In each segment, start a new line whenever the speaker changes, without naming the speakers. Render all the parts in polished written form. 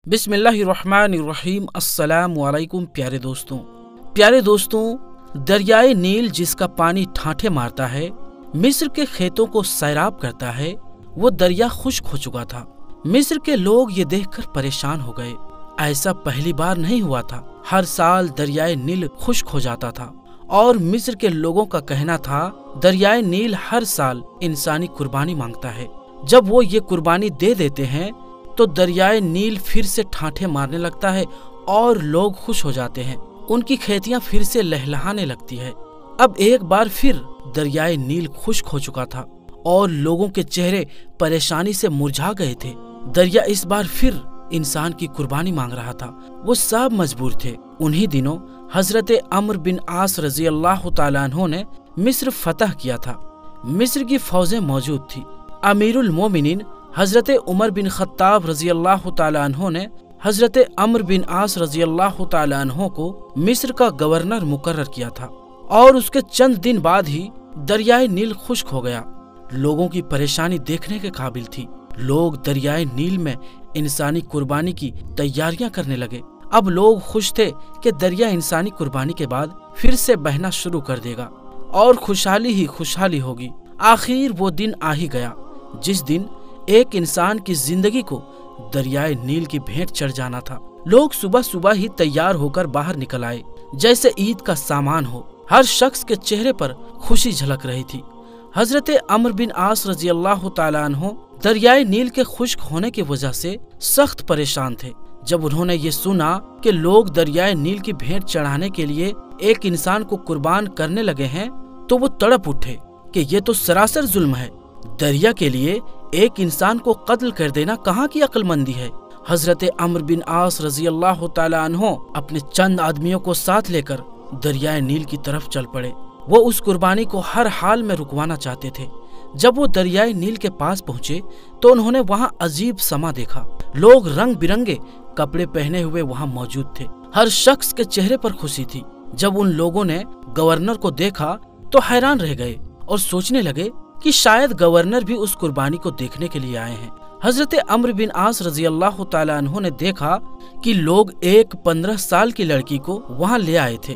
बिस्मिल्लाहिर्रहमानिर्रहीम। अस्सलाम वालेकुम प्यारे दोस्तों, दरियाए नील जिसका पानी ठाठे मारता है, मिस्र के खेतों को सैराब करता है, वो दरिया खुश्क हो चुका था। मिस्र के लोग ये देखकर परेशान हो गए। ऐसा पहली बार नहीं हुआ था। हर साल दरियाए नील खुश्क हो जाता था और मिस्र के लोगों का कहना था दरियाए नील हर साल इंसानी कुर्बानी मांगता है। जब वो ये कुर्बानी दे देते हैं तो दरियाए नील फिर से ठाठे मारने लगता है और लोग खुश हो जाते हैं। उनकी खेतियां फिर से लहलहाने लगती है। अब एक बार फिर दरियाए नील खुश्क हो चुका था और लोगों के चेहरे परेशानी से मुरझा गए थे। दरिया इस बार फिर इंसान की कुर्बानी मांग रहा था। वो सब मजबूर थे। उन्हीं दिनों हजरत अम्र बिन आस रजी अल्लाह तआला अन्हु ने मिस्र फतह किया था। मिस्र की फौजें मौजूद थी। अमीरुल मोमिनीन हजरत उमर बिन खत्ताब रजी अल्लाह तआला अन्हु ने हजरत अम्र बिन आस रजी अल्लाह तआला अन्हु को मिस्र का गवर्नर मुकर्रर किया था और उसके चंद दिन बाद ही दरियाए नील खुश्क हो गया। लोगों की परेशानी देखने के काबिल थी। लोग दरियाए नील में इंसानी कुर्बानी की तैयारियां करने लगे। अब लोग खुश थे कि दरिया इंसानी कुर्बानी के बाद फिर से बहना शुरू कर देगा और खुशहाली ही खुशहाली होगी। आखिर वो दिन आ ही गया जिस दिन एक इंसान की जिंदगी को दरियाए नील की भेंट चढ़ जाना था। लोग सुबह सुबह ही तैयार होकर बाहर निकल आए जैसे ईद का सामान हो। हर शख्स के चेहरे पर खुशी झलक रही थी। हजरत अम्र बिन आस रजी अल्लाह तआला अन्हु दरियाए नील के खुश्क होने की वजह से सख्त परेशान थे। जब उन्होंने ये सुना कि लोग दरियाए नील की भेंट चढ़ाने के लिए एक इंसान को कुर्बान करने लगे हैं तो वो तड़प उठे कि ये तो सरासर जुल्म है। दरिया के लिए एक इंसान को कत्ल कर देना कहाँ की अक्लमंदी है। हजरत अम्र बिन आस रजी अल्लाह तआला अन्हु अपने चंद आदमियों को साथ लेकर दरियाए नील की तरफ चल पड़े। वो उस कुर्बानी को हर हाल में रुकवाना चाहते थे। जब वो दरियाए नील के पास पहुँचे तो उन्होंने वहाँ अजीब समा देखा। लोग रंग बिरंगे कपड़े पहने हुए वहाँ मौजूद थे। हर शख्स के चेहरे पर खुशी थी। जब उन लोगों ने गवर्नर को देखा तो हैरान रह गए और सोचने लगे कि शायद गवर्नर भी उस कुर्बानी को देखने के लिए आए हैं। हजरत अम्र बिन आस रजी अल्लाह तआला अन्हु ने देखा कि लोग एक 15 साल की लड़की को वहाँ ले आए थे।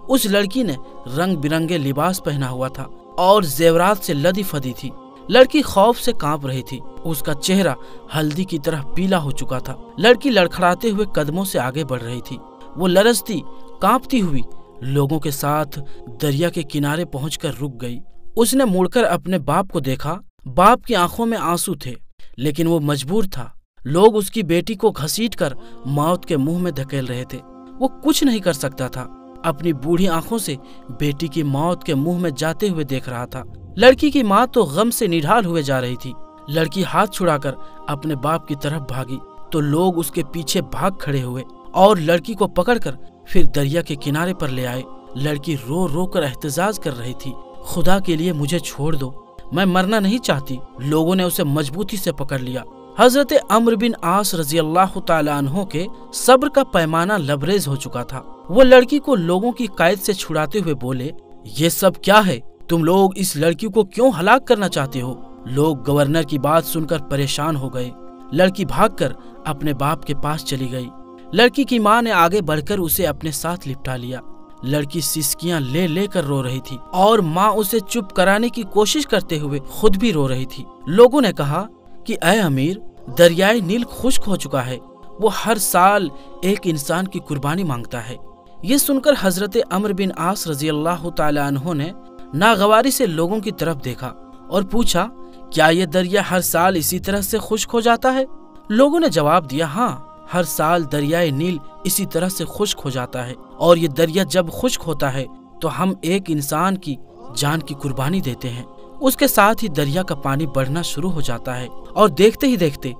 उस लड़की ने रंग बिरंगे लिबास पहना हुआ था और जेवरात से लदी फदी थी। लड़की खौफ से कांप रही थी। उसका चेहरा हल्दी की तरह पीला हो चुका था। लड़की लड़खड़ाते हुए कदमों से आगे बढ़ रही थी। वो लरजती कांपती हुई लोगों के साथ दरिया के किनारे पहुंचकर रुक गई। उसने मुड़कर अपने बाप को देखा। बाप की आंखों में आंसू थे लेकिन वो मजबूर था। लोग उसकी बेटी को घसीटकर मौत के मुंह में धकेल रहे थे। वो कुछ नहीं कर सकता था। अपनी बूढ़ी आंखों से बेटी की मौत के मुंह में जाते हुए देख रहा था। लड़की की माँ तो गम से निढाल हुए जा रही थी। लड़की हाथ छुड़ाकर अपने बाप की तरफ भागी तो लोग उसके पीछे भाग खड़े हुए और लड़की को पकड़कर फिर दरिया के किनारे पर ले आए। लड़की रो रो कर एहतजाज कर रही थी, खुदा के लिए मुझे छोड़ दो, मैं मरना नहीं चाहती। लोगों ने उसे मजबूती से पकड़ लिया। हजरत अम्र बिन आस रजी अल्लाह तआला अन्हु के सब्र का पैमाना लबरेज हो चुका था। वो लड़की को लोगों की कैद से छुड़ाते हुए बोले, ये सब क्या है? तुम लोग इस लड़की को क्यों हलाक करना चाहते हो? लोग गवर्नर की बात सुनकर परेशान हो गए। लड़की भागकर अपने बाप के पास चली गई। लड़की की माँ ने आगे बढ़कर उसे अपने साथ लिपटा लिया। लड़की सिसकियां ले लेकर रो रही थी और माँ उसे चुप कराने की कोशिश करते हुए खुद भी रो रही थी। लोगों ने कहा कि ऐ अमीर, दरियाए नील खुश्क हो चुका है। वो हर साल एक इंसान की कुर्बानी मांगता है। ये सुनकर हजरत अम्र बिन आस रजी अल्लाह तआला अन्हु ने नागवारी से लोगों की तरफ देखा और पूछा, क्या ये दरिया हर साल इसी तरह से खुश्क हो जाता है? लोगों ने जवाब दिया, हाँ, हर साल दरियाए नील इसी तरह से खुश्क हो जाता है और ये दरिया जब खुश्क होता है तो हम एक इंसान की जान की कुर्बानी देते हैं। उसके साथ ही दरिया का पानी बढ़ना शुरू हो जाता है और देखते ही देखते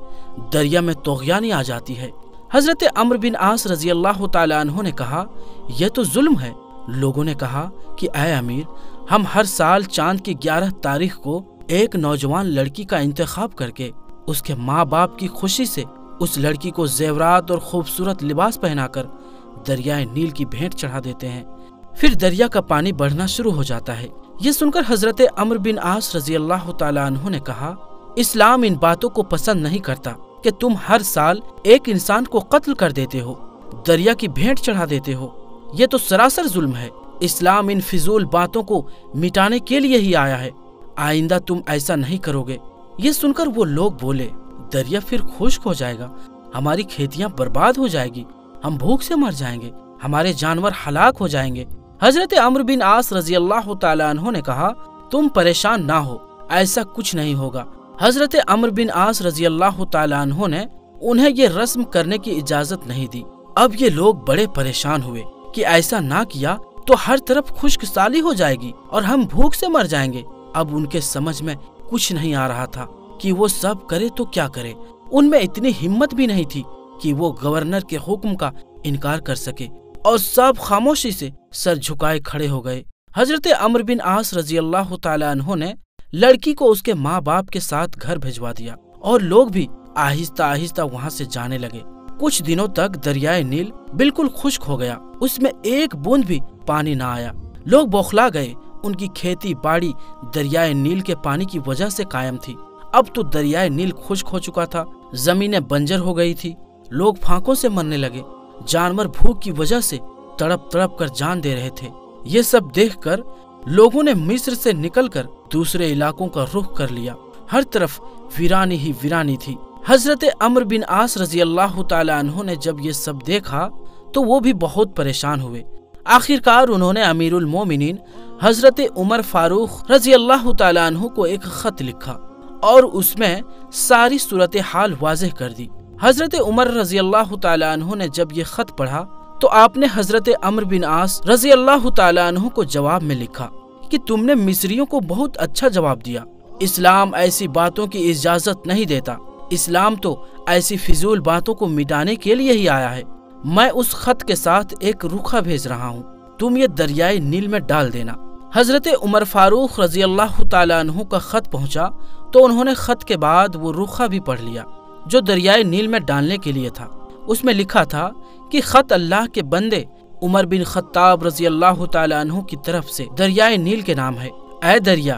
दरिया में तोग़यानी आ जाती है। हजरत अम्र बिन आस रजी अल्लाह तआला अन्हु ने कहा, यह तो जुल्म है। लोगों ने कहा कि ऐ अमीर, हम हर साल चांद की 11 तारीख को एक नौजवान लड़की का इंतखाब करके उसके माँ बाप की खुशी से उस लड़की को जेवरात और खूबसूरत लिबास पहनाकर दरियाए नील की भेंट चढ़ा देते हैं। फिर दरिया का पानी बढ़ना शुरू हो जाता है। ये सुनकर हजरत अम्र बिन आस रजी अल्लाह तआला अन्हु ने कहा, इस्लाम इन बातों को पसंद नहीं करता। کہ تم ہر سال ایک انسان کو قتل کر دیتے ہو، دریا کی بھیٹ چڑھا دیتے ہو؟ یہ تو سراسر ظلم ہے۔ اسلام ان فضول باتوں کو مٹانے کے لیے ہی آیا ہے۔ آئندہ تم ایسا نہیں کرو گے۔ یہ سن کر وہ لوگ بولے، دریا پھر خشک ہو جائے گا، ہماری کھیتیاں برباد ہو جائے گی، ہم بھوک سے مر جائیں گے، ہمارے جانور ہلاک ہو جائیں گے۔ حضرت عمرو بن عاص رضی اللہ تعالیٰ عنہ نے کہا، تم پریشان نہ ہو، ایسا کچھ نہیں ہوگا۔ حضرت عمرو بن عاص رضی اللہ تعالیٰ عنہ نے انہیں یہ رسم کرنے کی اجازت نہیں دی۔ اب یہ لوگ بڑے پریشان ہوئے کہ ایسا نہ کیا تو ہر طرف خشک سالی ہو جائے گی اور ہم بھوک سے مر جائیں گے۔ اب ان کے سمجھ میں کچھ نہیں آ رہا تھا کہ وہ سب کرے تو کیا کرے۔ ان میں اتنی ہمت بھی نہیں تھی کہ وہ گورنر کے حکم کا انکار کر سکے، اور سب خاموشی سے سر جھکائے کھڑے ہو گئے۔ حضرت عمرو بن عاص رضی اللہ تعالیٰ عنہ نے لڑکی کو اس کے ماں باپ کے ساتھ گھر بھجوا دیا، اور لوگ بھی آہستہ آہستہ وہاں سے جانے لگے۔ کچھ دنوں تک دریائے نیل بالکل خشک ہو گیا، اس میں ایک بوند بھی پانی نہ آیا۔ لوگ بوکھلا گئے، ان کی کھیتی باڑی دریائے نیل کے پانی کی وجہ سے قائم تھی۔ اب تو دریائے نیل خشک ہو چکا تھا، زمینیں بنجر ہو گئی تھی، لوگ پھانکوں سے مرنے لگے، جانور بھوک کی وجہ سے تڑپ تڑپ کر جان دے رہے تھے۔ یہ سب دیکھ کر لوگوں نے مصر سے نکل کر دوسرے علاقوں کا رخ کر لیا۔ ہر طرف ویرانی ہی ویرانی تھی۔ حضرت عمرو بن عاص رضی اللہ تعالیٰ عنہ نے جب یہ سب دیکھا تو وہ بھی بہت پریشان ہوئے۔ آخرکار انہوں نے امیر المومنین حضرت عمر فاروق رضی اللہ تعالیٰ عنہ کو ایک خط لکھا اور اس میں ساری صورتحال واضح کر دی۔ حضرت عمر رضی اللہ تعالیٰ عنہ نے جب یہ خط پڑھا تو آپ نے حضرت عمرو بن عاص رضی اللہ تعالیٰ عنہ کو جواب میں لکھا کہ تم نے مصریوں کو بہت اچھا جواب دیا۔ اسلام ایسی باتوں کی اجازت نہیں دیتا۔ اسلام تو ایسی فضول باتوں کو مٹانے کے لیے ہی آیا ہے۔ میں اس خط کے ساتھ ایک رکھا بھیج رہا ہوں، تم یہ دریائے نیل میں ڈال دینا۔ حضرت عمر فاروق رضی اللہ تعالیٰ عنہ کا خط پہنچا تو انہوں نے خط کے بعد وہ رکھا بھی پڑھ لیا جو دریائے نیل میں ڈالنے کے لیے تھا۔ اس میں لکھا تھا کہ خط اللہ کے بندے عمر بن خطاب رضی اللہ تعالیٰ عنہ کی طرف سے دریائے نیل کے نام ہے۔ اے دریا،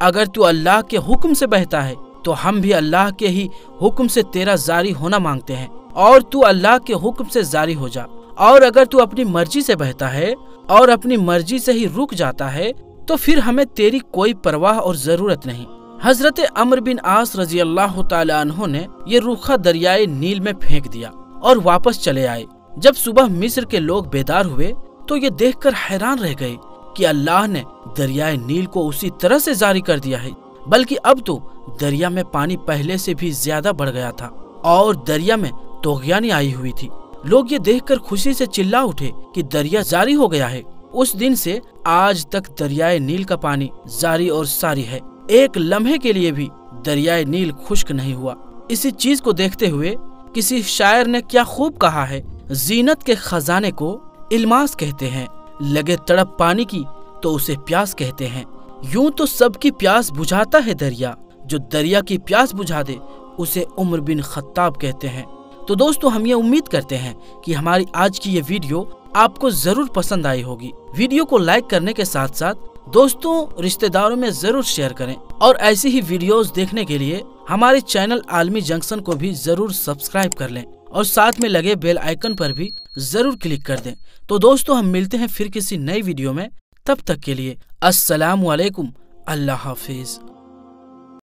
اگر تو اللہ کے حکم سے بہتا ہے تو ہم بھی اللہ کے ہی حکم سے تیرا جاری ہونا مانگتے ہیں، اور تو اللہ کے حکم سے جاری ہو جا، اور اگر تو اپنی مرضی سے بہتا ہے اور اپنی مرضی سے ہی رک جاتا ہے تو پھر ہمیں تیری کوئی پرواہ اور ضرورت نہیں۔ حضرت عمرو بن عاص رضی اللہ تعالیٰ عنہ نے یہ رکھا دریائے نیل میں پھینک دیا اور واپس چلے آئے۔ جب صبح مصر کے لوگ بیدار ہوئے تو یہ دیکھ کر حیران رہ گئے کہ اللہ نے دریائے نیل کو اسی طرح سے جاری کر دیا ہے، بلکہ اب تو دریا میں پانی پہلے سے بھی زیادہ بڑھ گیا تھا اور دریا میں طغیانی آئی ہوئی تھی۔ لوگ یہ دیکھ کر خوشی سے چلا اٹھے کہ دریا جاری ہو گیا ہے۔ اس دن سے آج تک دریائے نیل کا پانی جاری اور ساری ہے، ایک لمحے کے لیے بھی دریائے نیل خشک نہیں ہوا۔ اسی چیز کو دیکھتے ہوئے کسی شاعر نے کیا خوب کہا ہے، زینت کے خزانے کو الماس کہتے ہیں، لگے تڑپ پانی کی تو اسے پیاس کہتے ہیں۔ یوں تو سب کی پیاس بجھاتا ہے دریا، جو دریا کی پیاس بجھا دے اسے عمر بن خطاب کہتے ہیں۔ تو دوستو، ہم یہ امید کرتے ہیں کہ ہماری آج کی یہ ویڈیو آپ کو ضرور پسند آئی ہوگی۔ ویڈیو کو لائک کرنے کے ساتھ ساتھ دوستوں رشتہ داروں میں ضرور شیئر کریں، اور ایسی ہی ویڈیوز دیکھنے کے لیے ہمارے چینل عالمی جنکشن کو بھی ضرور سبسکرائب کر لیں، اور ساتھ میں لگے بیل آئیکن پر بھی ضرور کلک کر دیں۔ تو دوستو، ہم ملتے ہیں پھر کسی نئی ویڈیو میں، تب تک کے لیے السلام علیکم، اللہ حافظ۔